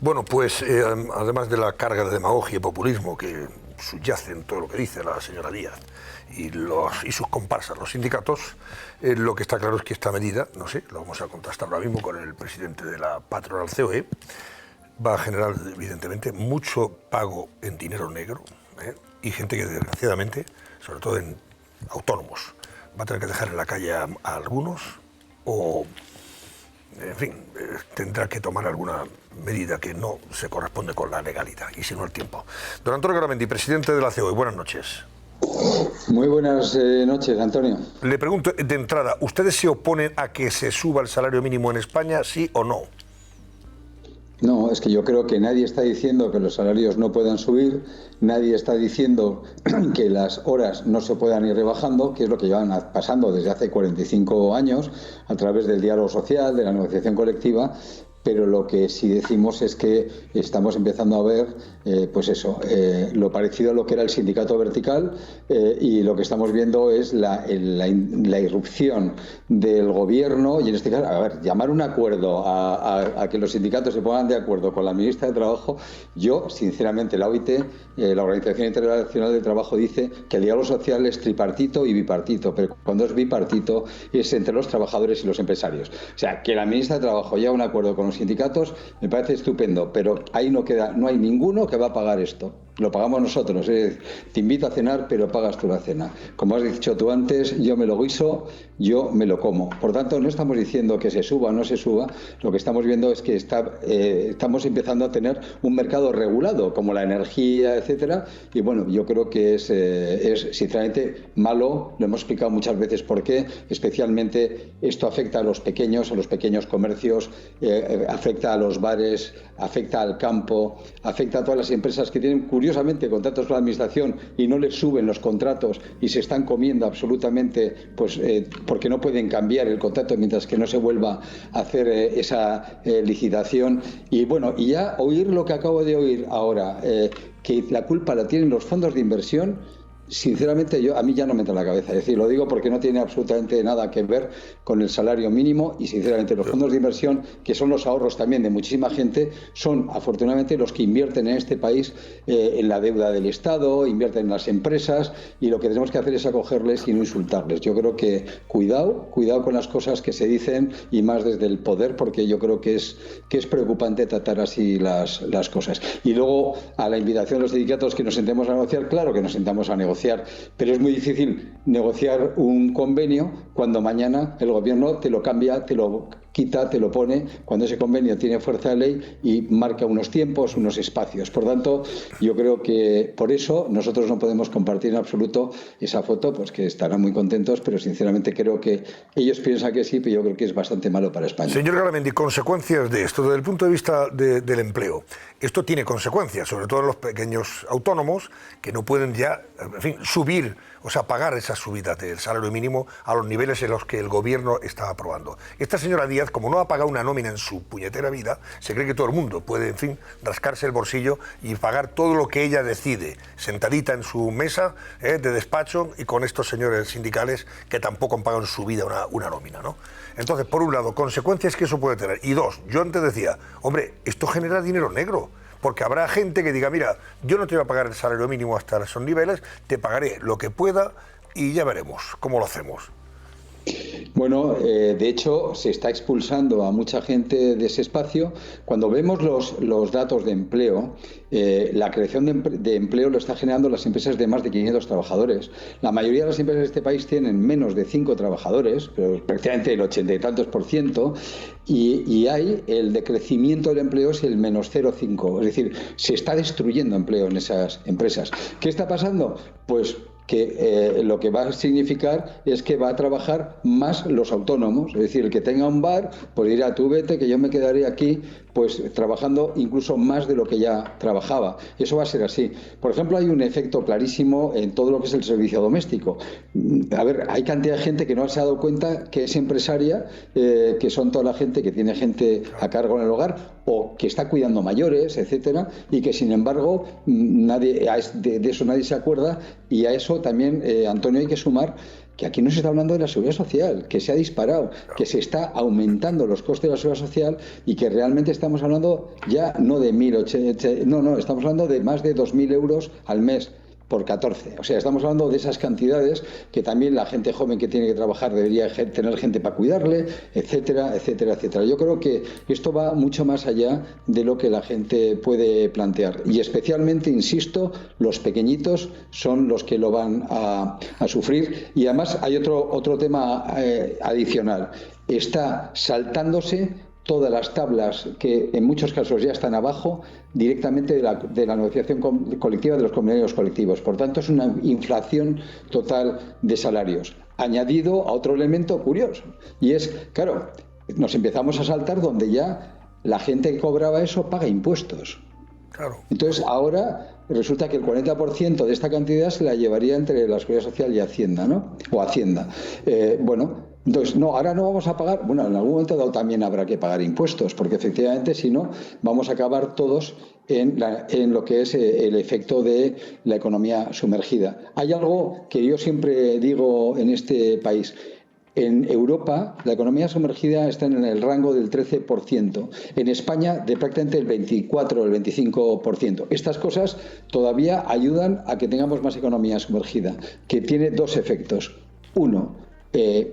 Bueno, pues además de la carga de demagogia y populismo que subyace en todo lo que dice la señora Díaz y sus comparsas, los sindicatos, lo que está claro es que esta medida, no sé, lo vamos a contrastar ahora mismo con el presidente de la patronal COE, va a generar evidentemente mucho pago en dinero negro, y gente que desgraciadamente, sobre todo en autónomos, va a tener que dejar en la calle a algunos o, en fin, tendrá que tomar alguna medida que no se corresponde con la legalidad y sino el tiempo. Don Antonio Garamendi, presidente de la COE, buenas noches. Muy buenas noches, Antonio. Le pregunto de entrada, ¿ustedes se oponen a que se suba el salario mínimo en España, sí o no? No, es que yo creo que nadie está diciendo que los salarios no puedan subir, nadie está diciendo que las horas no se puedan ir rebajando, que es lo que llevan pasando desde hace 45 años a través del diálogo social, de la negociación colectiva. Pero lo que sí decimos es que estamos empezando a ver, lo parecido a lo que era el sindicato vertical, y lo que estamos viendo es la irrupción del gobierno, y en este caso, llamar un acuerdo a que los sindicatos se pongan de acuerdo con la ministra de Trabajo. Yo, sinceramente, la OIT, la Organización Internacional del Trabajo, dice que el diálogo social es tripartito y bipartito, pero cuando es bipartito es entre los trabajadores y los empresarios. O sea, que la ministra de Trabajo llegue a un acuerdo con los sindicatos me parece estupendo, pero ahí no hay ninguno que va a pagar esto. Lo pagamos nosotros. Te invito a cenar, pero pagas tú la cena. Como has dicho tú antes, yo me lo guiso, yo me lo como. Por tanto, no estamos diciendo que se suba o no se suba. Lo que estamos viendo es que estamos empezando a tener un mercado regulado, como la energía, etcétera. Y bueno, yo creo que es sinceramente malo. Lo hemos explicado muchas veces por qué. Especialmente esto afecta a los pequeños comercios, afecta a los bares, afecta al campo, afecta a todas las empresas que tienen curiosamente contratos con la administración y no les suben los contratos y se están comiendo absolutamente, porque no pueden cambiar el contrato mientras que no se vuelva a hacer esa licitación. Y bueno, y ya oír lo que acabo de oír ahora, que la culpa la tienen los fondos de inversión. Sinceramente, a mí ya no me entra en la cabeza. Es decir, lo digo porque no tiene absolutamente nada que ver con el salario mínimo y, sinceramente, los fondos de inversión, que son los ahorros también de muchísima gente, son, afortunadamente, los que invierten en este país en la deuda del Estado, invierten en las empresas, y lo que tenemos que hacer es acogerles y no insultarles. Yo creo que cuidado con las cosas que se dicen, y más desde el poder, porque yo creo que es preocupante tratar así las cosas. Y luego, a la invitación de los sindicatos que nos sentemos a negociar, claro que nos sentamos a negociar, pero es muy difícil negociar un convenio cuando mañana el gobierno te lo cambia, te lo quita, te lo pone, cuando ese convenio tiene fuerza de ley y marca unos tiempos, unos espacios. Por tanto, yo creo que por eso nosotros no podemos compartir en absoluto esa foto, pues que estarán muy contentos, pero sinceramente creo que ellos piensan que sí, pero yo creo que es bastante malo para España. Señor Garamendi, consecuencias de esto, desde el punto de vista del empleo. Esto tiene consecuencias, sobre todo en los pequeños autónomos, que no pueden ya, en fin, subir, o sea, pagar esa subida del salario mínimo a los niveles en los que el gobierno está aprobando. Esta señora Díaz, como no ha pagado una nómina en su puñetera vida, se cree que todo el mundo puede, en fin, rascarse el bolsillo y pagar todo lo que ella decide, sentadita en su mesa de despacho y con estos señores sindicales que tampoco han pagado en su vida una nómina, ¿no? Entonces, por un lado, consecuencias que eso puede tener. Y dos, yo antes decía, hombre, esto genera dinero negro. Porque habrá gente que diga, mira, yo no te voy a pagar el salario mínimo hasta esos niveles, te pagaré lo que pueda y ya veremos cómo lo hacemos. Bueno, de hecho, se está expulsando a mucha gente de ese espacio. Cuando vemos los datos de empleo, la creación de empleo lo está generando las empresas de más de 500 trabajadores. La mayoría de las empresas de este país tienen menos de 5 trabajadores, pero prácticamente el 80 y tantos %, y hay el decrecimiento del empleo es el menos 0,5. Es decir, se está destruyendo empleo en esas empresas. ¿Qué está pasando? Pues que lo que va a significar es que va a trabajar más los autónomos. Es decir, el que tenga un bar, pues dirá, tú vete, que yo me quedaré aquí, pues trabajando incluso más de lo que ya trabajaba. Eso va a ser así. Por ejemplo, hay un efecto clarísimo en todo lo que es el servicio doméstico. A ver, hay cantidad de gente que no se ha dado cuenta que es empresaria, que son toda la gente que tiene gente a cargo en el hogar o que está cuidando mayores, etcétera, y que sin embargo de eso nadie se acuerda. Y a eso también, Antonio, hay que sumar que aquí no se está hablando de la seguridad social, que se ha disparado, que se está aumentando los costes de la seguridad social y que realmente estamos hablando ya no de 1.080, no, estamos hablando de más de 2.000 euros al mes por 14. O sea, estamos hablando de esas cantidades que también la gente joven que tiene que trabajar debería tener gente para cuidarle, etcétera, etcétera, etcétera. Yo creo que esto va mucho más allá de lo que la gente puede plantear. Y especialmente, insisto, los pequeñitos son los que lo van a sufrir. Y además hay otro tema adicional. Está saltándose todas las tablas que en muchos casos ya están abajo directamente de la negociación colectiva de los convenios colectivos. Por tanto, es una inflación total de salarios. Añadido a otro elemento curioso, y es, claro, nos empezamos a saltar donde ya la gente que cobraba eso paga impuestos. Claro. Entonces, ahora resulta que el 40% de esta cantidad se la llevaría entre la Seguridad Social y Hacienda, ¿no? O Hacienda. Entonces, no, ahora no vamos a pagar, bueno, en algún momento dado también habrá que pagar impuestos, porque efectivamente, si no, vamos a acabar todos en lo que es el efecto de la economía sumergida. Hay algo que yo siempre digo en este país. En Europa, la economía sumergida está en el rango del 13%. En España, de prácticamente el 24 o el 25%. Estas cosas todavía ayudan a que tengamos más economía sumergida, que tiene dos efectos. Uno,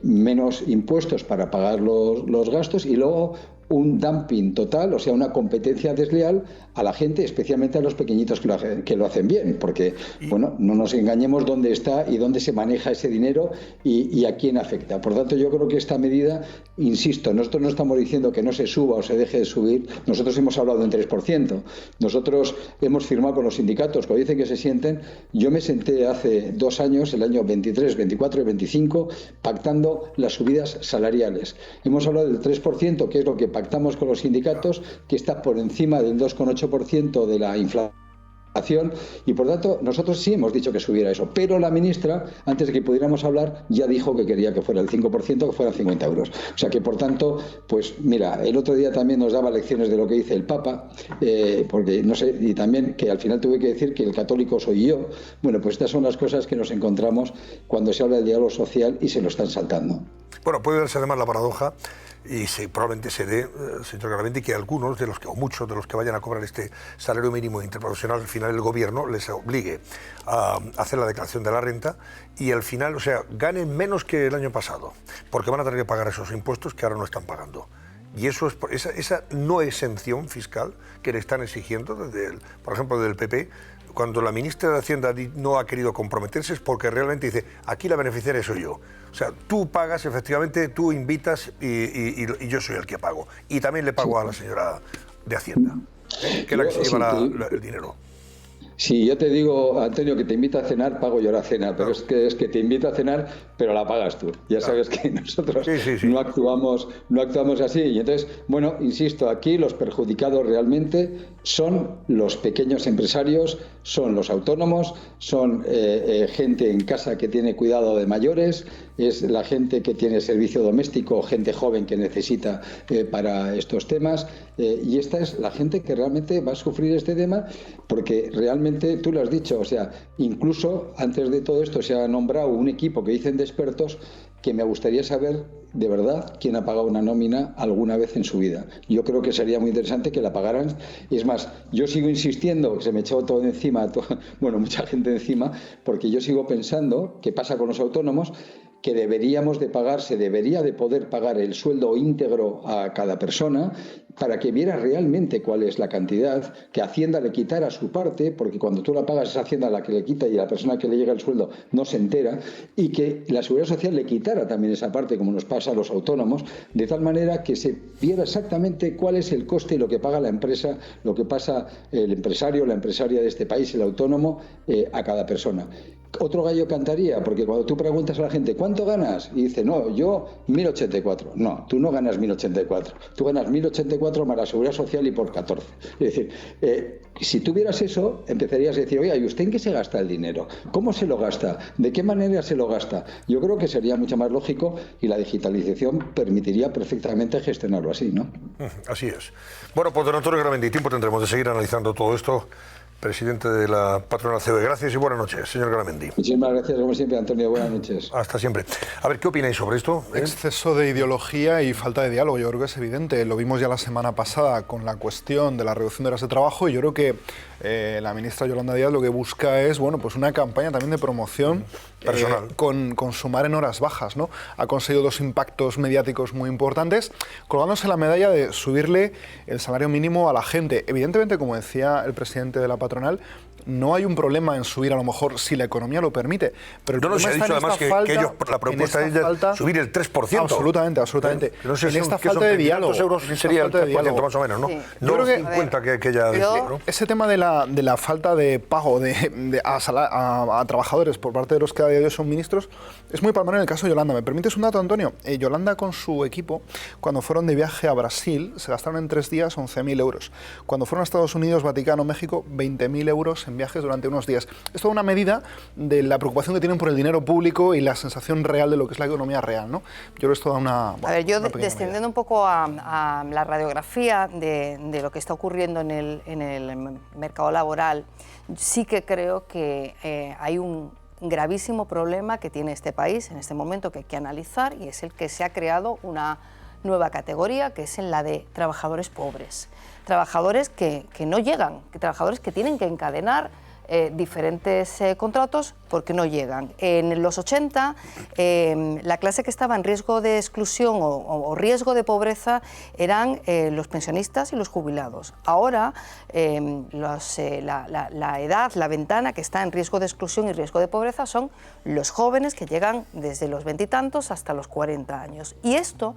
menos impuestos para pagar los gastos, y luego un dumping total, o sea, una competencia desleal a la gente, especialmente a los pequeñitos que lo hacen bien, porque, bueno, no nos engañemos dónde está y dónde se maneja ese dinero y a quién afecta. Por tanto, yo creo que esta medida, insisto, nosotros no estamos diciendo que no se suba o se deje de subir, nosotros hemos hablado de un 3%, nosotros hemos firmado con los sindicatos, cuando dicen que se sienten, yo me senté hace 2 años, el año 23, 24 y 25, pactando las subidas salariales. Hemos hablado del 3%, que es lo que pactamos con los sindicatos, que está por encima del 2,8% de la inflación, y por tanto nosotros sí hemos dicho que subiera eso, pero la ministra, antes de que pudiéramos hablar, ya dijo que quería que fuera el 5%, que fueran 50 euros. O sea que, por tanto, pues mira, el otro día también nos daba lecciones de lo que dice el Papa, porque no sé, y también que al final tuve que decir que el católico soy yo. Bueno, pues estas son las cosas que nos encontramos cuando se habla del diálogo social y se lo están saltando. Bueno, puede verse además la paradoja, y probablemente se dé, señor Garamendi, que algunos de los que, o muchos de los que vayan a cobrar este salario mínimo interprofesional, al final el gobierno les obligue a hacer la declaración de la renta y al final, o sea, ganen menos que el año pasado, porque van a tener que pagar esos impuestos que ahora no están pagando. Y eso es esa no exención fiscal que le están exigiendo, por ejemplo, del PP, cuando la ministra de Hacienda no ha querido comprometerse, es porque realmente dice, aquí la beneficiaria soy yo. O sea, tú pagas, efectivamente, tú invitas y yo soy el que pago. Y también le pago a la señora de Hacienda, que es la que se lleva el dinero. Sí, yo te digo, Antonio, que te invito a cenar, pago yo la cena, pero es que te invito a cenar, pero la pagas tú. Ya sabes que nosotros sí. No actuamos así. Y entonces, bueno, insisto, aquí los perjudicados realmente son los pequeños empresarios, son los autónomos, son gente en casa que tiene cuidado de mayores, es la gente que tiene servicio doméstico, gente joven que necesita para estos temas, y esta es la gente que realmente va a sufrir este tema, porque realmente, tú lo has dicho, o sea, incluso antes de todo esto se ha nombrado un equipo que dicen de expertos, que me gustaría saber de verdad quién ha pagado una nómina alguna vez en su vida. Yo creo que sería muy interesante que la pagaran. Es más, yo sigo insistiendo, que se me echó todo encima, mucha gente encima, porque yo sigo pensando, ¿qué pasa con los autónomos? Que deberíamos de pagar, se debería de poder pagar el sueldo íntegro a cada persona para que viera realmente cuál es la cantidad, que Hacienda le quitara su parte, porque cuando tú la pagas es Hacienda la que le quita y la persona que le llega el sueldo no se entera, y que la Seguridad Social le quitara también esa parte, como nos pasa a los autónomos, de tal manera que se viera exactamente cuál es el coste y lo que paga la empresa, lo que pasa el empresario, la empresaria de este país, el autónomo, a cada persona. Otro gallo cantaría, porque cuando tú preguntas a la gente ¿cuánto ganas? Y dice, no, yo 1.084. No, tú no ganas 1.084. Tú ganas 1.084 más la Seguridad Social y por 14. Es decir, si tuvieras eso, empezarías a decir, oye, ¿y usted en qué se gasta el dinero? ¿Cómo se lo gasta? ¿De qué manera se lo gasta? Yo creo que sería mucho más lógico y la digitalización permitiría perfectamente gestionarlo así, ¿no? Así es. Bueno, pues don Antonio Garamendi, tiempo tendremos de seguir analizando todo esto presidente de la patronal COE. Gracias y buenas noches, señor Garamendi. Muchísimas gracias, como siempre, Antonio. Buenas noches. Hasta siempre. A ver, ¿qué opináis sobre esto? Exceso de ideología y falta de diálogo, yo creo que es evidente. Lo vimos ya la semana pasada con la cuestión de la reducción de horas de trabajo y yo creo que la ministra Yolanda Díaz lo que busca es, bueno, pues una campaña también de promoción personal con sumar en horas bajas, ¿no? Ha conseguido 2 impactos mediáticos muy importantes, colgándose la medalla de subirle el salario mínimo a la gente. Evidentemente, como decía el presidente de la patronal, no hay un problema en subir a lo mejor si la economía lo permite, pero el no, se ha dicho además que ellos, la propuesta es subir el 3%. Absolutamente, absolutamente. No sé en esta falta de diálogo. Euros sería el 3% más o menos, ¿no? Sí. No los 50 que ya decía, ¿no? Ese tema de la falta de pago a trabajadores por parte de los que a día de hoy son ministros es muy palmar en el caso de Yolanda. ¿Me permites un dato, Antonio? Yolanda con su equipo, cuando fueron de viaje a Brasil, se gastaron en 3 días 11.000 euros. Cuando fueron a Estados Unidos, Vaticano, México, 20.000 euros en viajes durante unos días. Es toda una medida de la preocupación que tienen por el dinero público y la sensación real de lo que es la economía real, ¿no? Yo creo que es toda una... A ver, yo descendiendo un poco a la radiografía de lo que está ocurriendo en el mercado laboral, sí que creo que hay un gravísimo problema que tiene este país en este momento que hay que analizar, y es el que se ha creado una nueva categoría, que es en la de trabajadores pobres. Trabajadores que no llegan, trabajadores que tienen que encadenar diferentes contratos porque no llegan. En los 80, la clase que estaba en riesgo de exclusión o riesgo de pobreza eran los pensionistas y los jubilados. Ahora, la edad, la ventana que está en riesgo de exclusión y riesgo de pobreza son los jóvenes que llegan desde los 20 y tantos hasta los 40 años. Y esto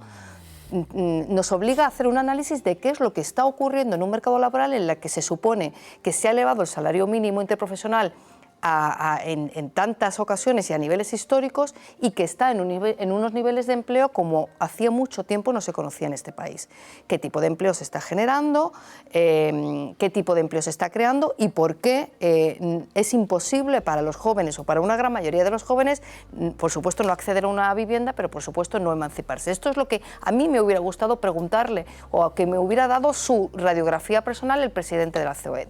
nos obliga a hacer un análisis de qué es lo que está ocurriendo en un mercado laboral en el que se supone que se ha elevado el salario mínimo interprofesional en tantas ocasiones y a niveles históricos, y que está en unos niveles de empleo como hacía mucho tiempo no se conocía en este país. ¿Qué tipo de empleo se está generando? ¿Qué tipo de empleo se está creando? ¿Y por qué es imposible para los jóvenes, o para una gran mayoría de los jóvenes, por supuesto no acceder a una vivienda, pero por supuesto no emanciparse? Esto es lo que a mí me hubiera gustado preguntarle, o que me hubiera dado su radiografía personal el presidente de la COE.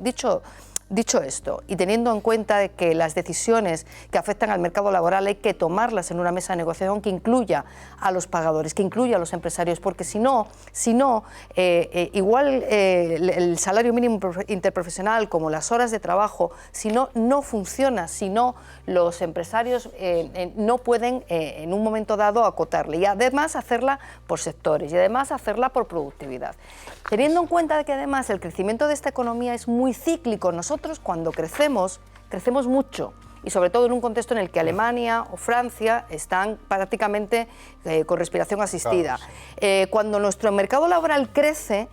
Dicho esto, y teniendo en cuenta de que las decisiones que afectan al mercado laboral hay que tomarlas en una mesa de negociación que incluya a los pagadores, que incluya a los empresarios, porque si no, igual el salario mínimo interprofesional como las horas de trabajo, si no funciona, si no los empresarios no pueden en un momento dado acotarle, y además hacerla por sectores, y además hacerla por productividad. Teniendo en cuenta de que además el crecimiento de esta economía es muy cíclico, nosotros cuando crecemos mucho, y sobre todo en un contexto en el que Alemania o Francia están prácticamente con respiración asistida. Claro, sí. Cuando nuestro mercado laboral crece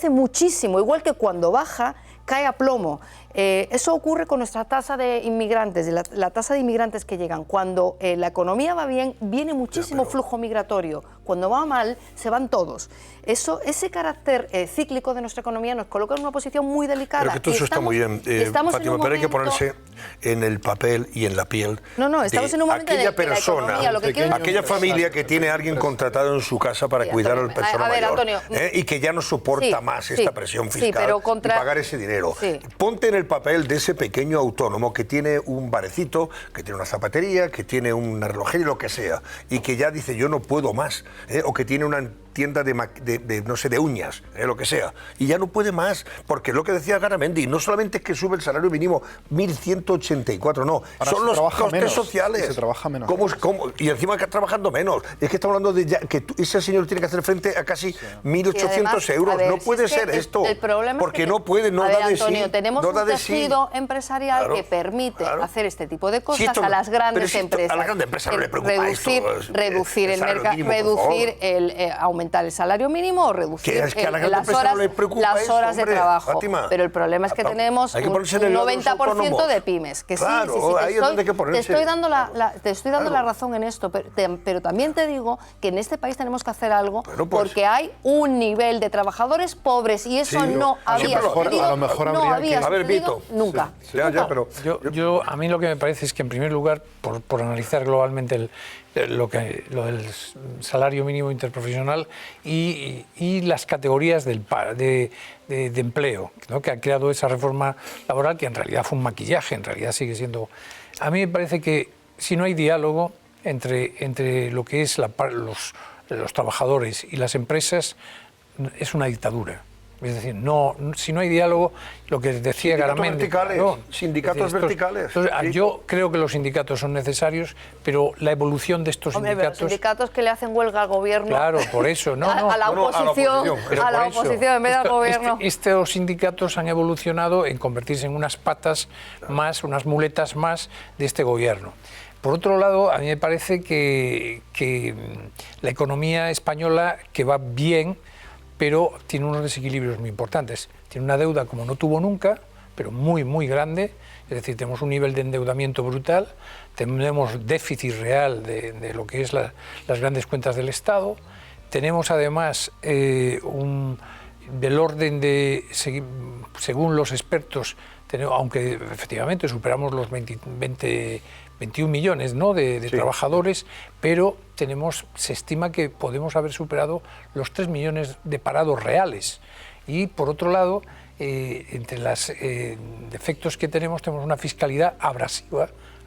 muchísimo, igual que cuando baja, cae a plomo. Eso ocurre con nuestra tasa de inmigrantes, la tasa de inmigrantes que llegan. Cuando la economía va bien, viene muchísimo flujo migratorio. Cuando va mal, se van todos. Ese carácter cíclico de nuestra economía nos coloca en una posición muy delicada. Pero que todo eso está muy bien, Fátima, pero hay que ponerse en el papel y en la piel estamos en un momento aquella en el que persona, la economía, aquella familia que tiene a alguien contratado en su casa para cuidar al personal mayor, Antonio, y que ya no soporta más esta presión fiscal y pagar ese dinero. Sí. Ponte en el papel de ese pequeño autónomo que tiene un barecito, que tiene una zapatería, que tiene una relojería, lo que sea, y que ya dice yo no puedo más, o que tiene una tienda de uñas, lo que sea, y ya no puede más, porque lo que decía Garamendi, no solamente es que sube el salario mínimo 1.184, no, ahora son los costes sociales. Se trabaja menos. Y encima que trabajando menos. Es que estamos hablando de que ese señor tiene que hacer frente a casi 1.800 euros. No puede ser esto. El problema porque es que, no puede, no da de sí. Antonio, tenemos un tejido empresarial que permite hacer este tipo de cosas a las grandes empresas. A las grandes empresas no le preocupa reducir el mercado, reducir aumentar el salario mínimo o reducir las horas de trabajo. Fátima, pero el problema es que tenemos un 90% de pymes. Que claro, te estoy dando la razón en esto, pero también te digo que en este país tenemos que hacer algo, porque hay un nivel de trabajadores pobres y eso no había sucedido nunca. A mí lo que me parece es que, en primer lugar, por analizar globalmente lo del salario mínimo interprofesional y las categorías de empleo, ¿no?, que ha creado esa reforma laboral, que en realidad fue un maquillaje, en realidad sigue siendo... A mí me parece que si no hay diálogo entre lo que es los trabajadores y las empresas, es una dictadura. Es decir, si no hay diálogo, lo que decía Garamendi... Sindicatos verticales. Entonces, yo creo que los sindicatos son necesarios, pero la evolución de estos sindicatos... Los sindicatos que le hacen huelga al gobierno... Claro, por eso, a la oposición en vez del gobierno. Estos sindicatos han evolucionado en convertirse en unas patas más, unas muletas más de este gobierno. Por otro lado, a mí me parece que la economía española, que va bien, pero tiene unos desequilibrios muy importantes. Tiene una deuda como no tuvo nunca, pero muy, muy grande. Es decir, tenemos un nivel de endeudamiento brutal, tenemos déficit real de lo que es las grandes cuentas del Estado, tenemos además del orden de, según los expertos, aunque efectivamente superamos los 21 millones, ¿no?, de trabajadores, pero se estima que podemos haber superado los 3 millones de parados reales. Y por otro lado, entre los defectos que tenemos una fiscalidad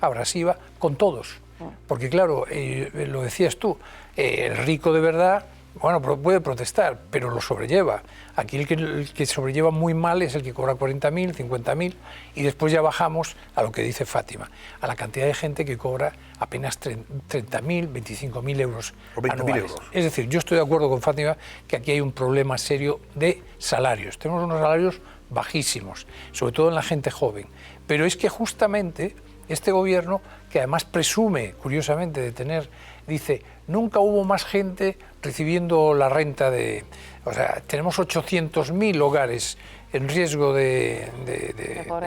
abrasiva con todos. Porque claro, lo decías tú, el rico de verdad, bueno, puede protestar, pero lo sobrelleva. Aquí el que sobrelleva muy mal es el que cobra 40.000, 50.000, y después ya bajamos a lo que dice Fátima, a la cantidad de gente que cobra apenas 30.000, 25.000 euros anuales. Es decir, yo estoy de acuerdo con Fátima que aquí hay un problema serio de salarios. Tenemos unos salarios bajísimos, sobre todo en la gente joven. Pero es que justamente este gobierno, que además presume, curiosamente, de tener, dice, nunca hubo más gente recibiendo la renta de... O sea, tenemos 800.000 hogares en riesgo de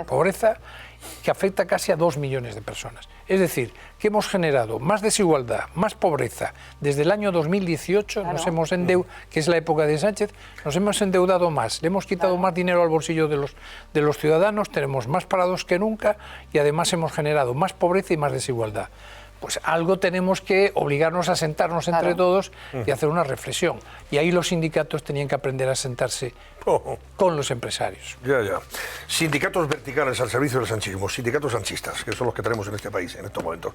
pobreza, que afecta casi a 2 millones de personas. Es decir, que hemos generado más desigualdad, más pobreza. Desde el año 2018 nos hemos que es la época de Sánchez, nos hemos endeudado más, le hemos quitado más dinero al bolsillo de los ciudadanos, tenemos más parados que nunca y además hemos generado más pobreza y más desigualdad. Pues algo tenemos que obligarnos a sentarnos entre todos y hacer una reflexión. Y ahí los sindicatos tenían que aprender a sentarse con los empresarios. Ya. Sindicatos verticales al servicio del sanchismo, sindicatos sanchistas, que son los que tenemos en este país en estos momentos.